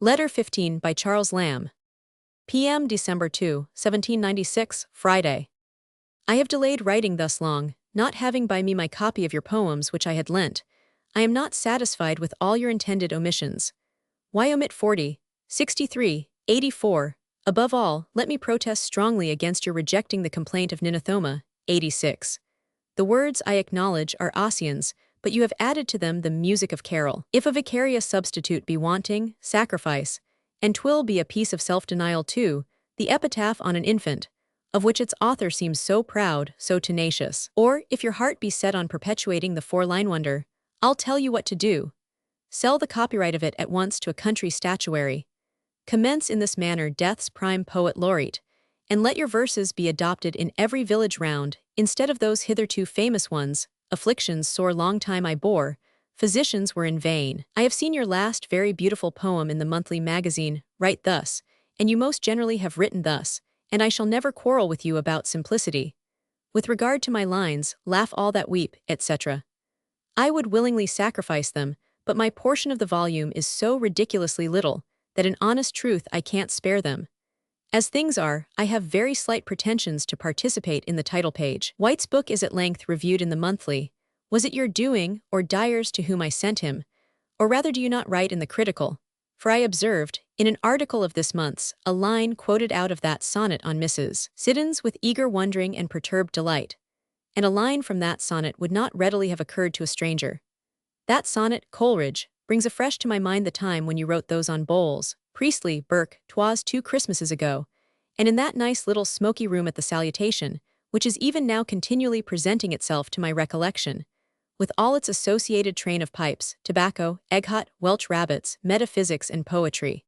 Letter 15 by Charles Lamb. P.M. December 2, 1796, Friday. I have delayed writing thus long, not having by me my copy of your poems which I had lent. I am not satisfied with all your intended omissions. Why omit 40, 63, 84? Above all, let me protest strongly against your rejecting the complaint of Ninethoma, 86. The words, I acknowledge, are Ossian's, but you have added to them the music of carol. If a vicarious substitute be wanting, sacrifice, and 'twill be a piece of self-denial too, the epitaph on an infant, of which its author seems so proud, so tenacious. Or, if your heart be set on perpetuating the four-line wonder, I'll tell you what to do. Sell the copyright of it at once to a country statuary. Commence in this manner Death's prime poet laureate, and let your verses be adopted in every village round, instead of those hitherto famous ones, afflictions sore long time I bore, physicians were in vain. I have seen your last very beautiful poem in the monthly magazine, write thus, and you most generally have written thus, and I shall never quarrel with you about simplicity. With regard to my lines, laugh all that weep, etc. I would willingly sacrifice them, but my portion of the volume is so ridiculously little, that in honest truth I can't spare them. As things are, I have very slight pretensions to participate in the title page. White's book is at length reviewed in the monthly. Was it your doing, or Dyer's to whom I sent him? Or rather do you not write in the critical? For I observed, in an article of this month's, a line quoted out of that sonnet on Mrs. Siddons with eager wondering and perturbed delight. And a line from that sonnet would not readily have occurred to a stranger. That sonnet, Coleridge, brings afresh to my mind the time when you wrote those on Bowles, Priestley, Burke, 'twas 2 Christmases ago, and in that nice little smoky room at the Salutation, which is even now continually presenting itself to my recollection, with all its associated train of pipes, tobacco, egg-hot, Welch rabbits, metaphysics and poetry.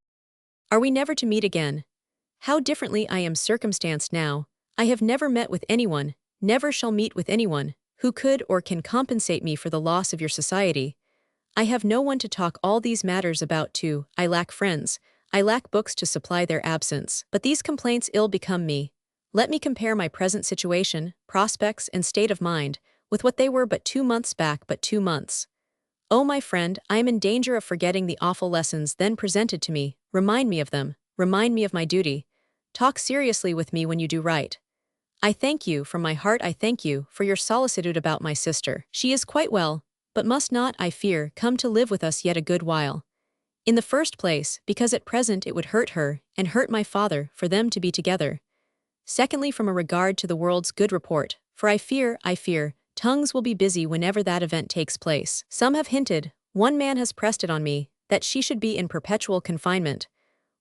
Are we never to meet again? How differently I am circumstanced now. I have never met with anyone, never shall meet with anyone, who could or can compensate me for the loss of your society. I have no one to talk all these matters about to, I lack friends, I lack books to supply their absence. But these complaints ill become me. Let me compare my present situation, prospects, and state of mind, with what they were but 2 months back but 2 months. Oh my friend, I am in danger of forgetting the awful lessons then presented to me. Remind me of them, remind me of my duty. Talk seriously with me when you do write. I thank you, from my heart I thank you, for your solicitude about my sister. She is quite well, but must not, I fear, come to live with us yet a good while. In the first place, because at present it would hurt her, and hurt my father, for them to be together. Secondly, from a regard to the world's good report, for I fear, tongues will be busy whenever that event takes place. Some have hinted, one man has pressed it on me, that she should be in perpetual confinement.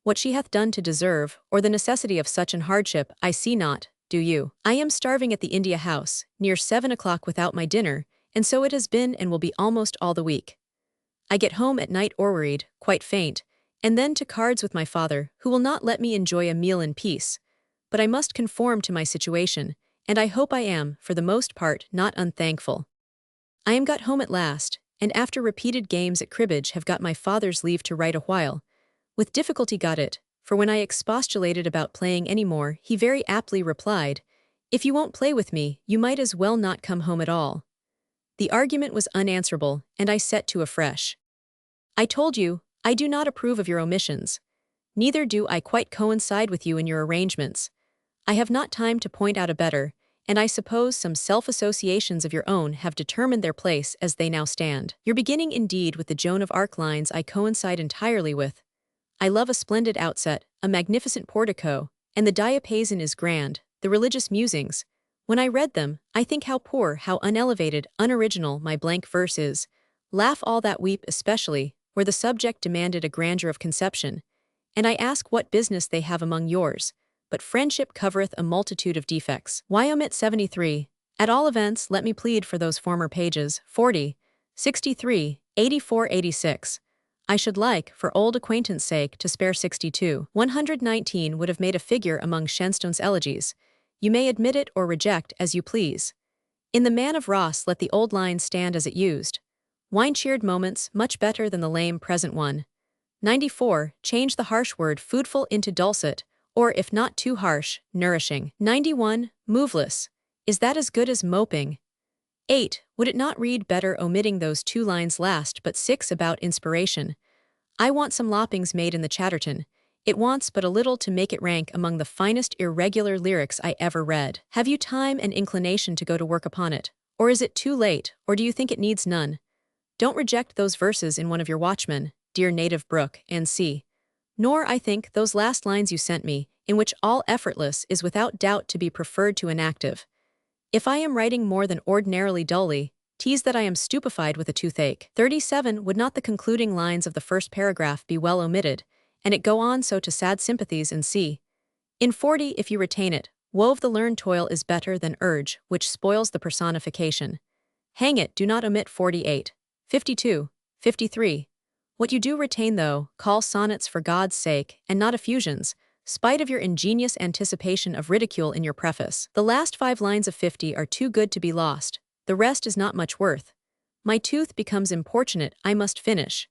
What she hath done to deserve, or the necessity of such an hardship, I see not, do you? I am starving at the India House, near 7 o'clock without my dinner, and so it has been and will be almost all the week. I get home at night o'erwearied, quite faint, and then to cards with my father, who will not let me enjoy a meal in peace. But I must conform to my situation, and I hope I am, for the most part, not unthankful. I am got home at last, and after repeated games at cribbage have got my father's leave to write a while. With difficulty got it, for when I expostulated about playing any more, he very aptly replied, "If you won't play with me, you might as well not come home at all." The argument was unanswerable, and I set to afresh. I told you, I do not approve of your omissions. Neither do I quite coincide with you in your arrangements. I have not time to point out a better, and I suppose some self-associations of your own have determined their place as they now stand. Your beginning indeed with the Joan of Arc lines I coincide entirely with. I love a splendid outset, a magnificent portico, and the diapason is grand, the religious musings. When I read them, I think how poor, how unelevated, unoriginal my blank verse is. Laugh all that weep especially, where the subject demanded a grandeur of conception. And I ask what business they have among yours, but friendship covereth a multitude of defects. Why omit 73? At all events, let me plead for those former pages, 40, 63, 84, 86. I should like, for old acquaintance' sake, to spare 62. 119 would have made a figure among Shenstone's elegies. You may admit it or reject as you please. In the Man of Ross let the old line stand as it used. Wine-cheered moments, much better than the lame present one. 94, change the harsh word foodful into dulcet, or if not too harsh, nourishing. 91, moveless. Is that as good as moping? 8, would it not read better omitting those 2 lines last but 6 about inspiration? I want some loppings made in the Chatterton. It wants but a little to make it rank among the finest irregular lyrics I ever read. Have you time and inclination to go to work upon it? Or is it too late, or do you think it needs none? Don't reject those verses in one of your watchmen, dear native brook, and sea. Nor, I think, those last lines you sent me, in which all effortless is without doubt to be preferred to inactive. If I am writing more than ordinarily dully, 'tis that I am stupefied with a toothache. 37 Would not the concluding lines of the first paragraph be well omitted, and it go on so to sad sympathies and see? In 40, if you retain it, woe of the learned toil is better than urge, which spoils the personification. Hang it, do not omit 48, 52, 53. What you do retain though, call sonnets for God's sake, and not effusions, spite of your ingenious anticipation of ridicule in your preface. The last 5 lines of 50 are too good to be lost, the rest is not much worth. My tooth becomes importunate, I must finish.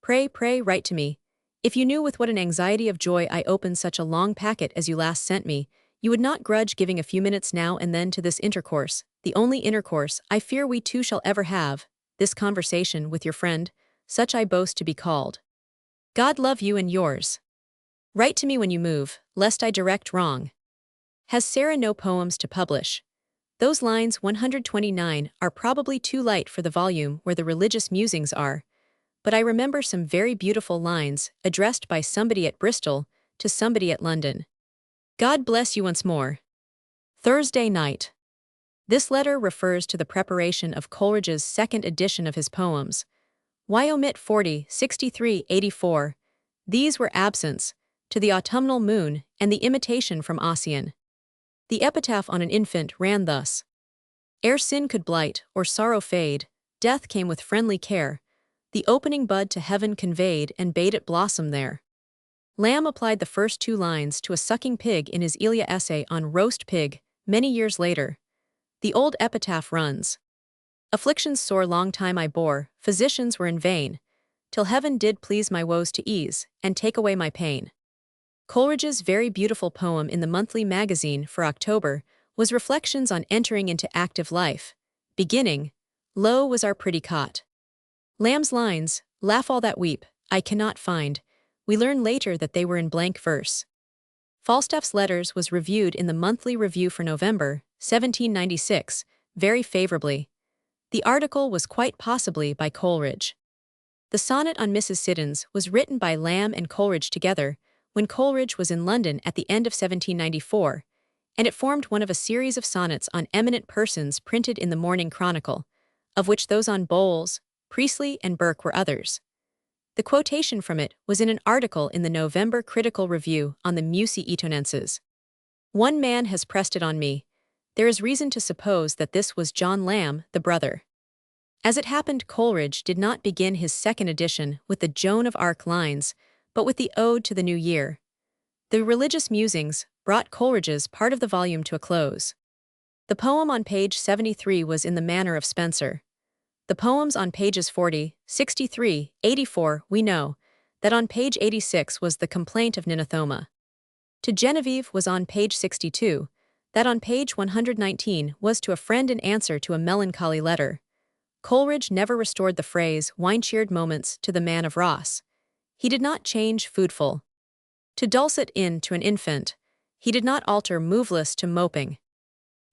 Pray, write to me. If you knew with what an anxiety of joy I opened such a long packet as you last sent me, you would not grudge giving a few minutes now and then to this intercourse, the only intercourse I fear we two shall ever have, this conversation with your friend, such I boast to be called. God love you and yours. Write to me when you move, lest I direct wrong. Has Sarah no poems to publish? Those lines 129 are probably too light for the volume where the religious musings are, but I remember some very beautiful lines addressed by somebody at Bristol to somebody at London. God bless you once more. Thursday night. This letter refers to the preparation of Coleridge's second edition of his poems. Why omit 40, 63, 84? These were Absence, To the Autumnal Moon, and the Imitation from Ossian. The epitaph on an infant ran thus: Ere sin could blight, or sorrow fade, death came with friendly care, the opening bud to heaven conveyed and bade it blossom there. Lamb applied the first 2 lines to a sucking pig in his Elia essay on roast pig, many years later. The old epitaph runs: Afflictions sore long time I bore, physicians were in vain, till heaven did please my woes to ease, and take away my pain. Coleridge's very beautiful poem in the Monthly Magazine for October was reflections on entering into active life, beginning, Lo was our pretty cot. Lamb's lines, Laugh all that weep, I cannot find, we learn later that they were in blank verse. Falstaff's Letters was reviewed in the Monthly Review for November, 1796, very favorably. The article was quite possibly by Coleridge. The sonnet on Mrs. Siddons was written by Lamb and Coleridge together when Coleridge was in London at the end of 1794, and it formed one of a series of sonnets on eminent persons printed in the Morning Chronicle, of which those on Bowles, Priestley, and Burke were others. The quotation from it was in an article in the November Critical Review on the Musi Etonenses. One man has pressed it on me. There is reason to suppose that this was John Lamb, the brother. As it happened, Coleridge did not begin his second edition with the Joan of Arc lines, but with the Ode to the New Year. The Religious Musings brought Coleridge's part of the volume to a close. The poem on page 73 was in the manner of Spenser. The poems on pages 40, 63, 84, we know that on page 86 was the Complaint of Ninothoma. To Genevieve was on page 62, that on page 119 was to a friend in answer to a melancholy letter. Coleridge never restored the phrase wine-cheered moments to the man of Ross. He did not change foodful to dulcet in to an infant. He did not alter moveless to moping.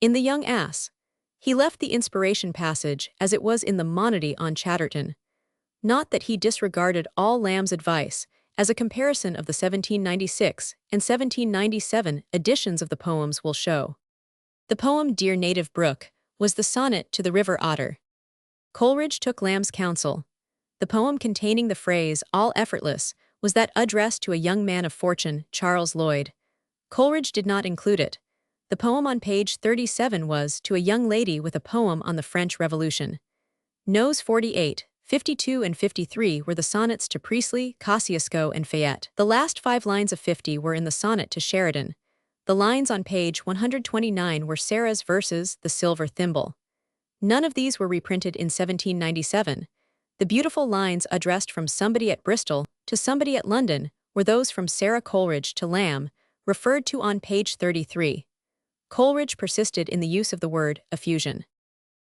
In The Young Ass, he left the inspiration passage as it was in the Monody on Chatterton. Not that he disregarded all Lamb's advice, as a comparison of the 1796 and 1797 editions of the poems will show. The poem Dear Native Brook was the sonnet to the River Otter. Coleridge took Lamb's counsel. The poem containing the phrase all effortless was that addressed to a young man of fortune, Charles Lloyd. Coleridge did not include it. The poem on page 37 was to a young lady with a poem on the French Revolution. Nos 48, 52 and 53 were the sonnets to Priestley, Kosciuszko, and Fayette. The last 5 lines of 50 were in the sonnet to Sheridan. The lines on page 129 were Sarah's verses, The Silver Thimble. None of these were reprinted in 1797. The beautiful lines addressed from somebody at Bristol to somebody at London were those from Sarah Coleridge to Lamb, referred to on page 33. Coleridge persisted in the use of the word effusion.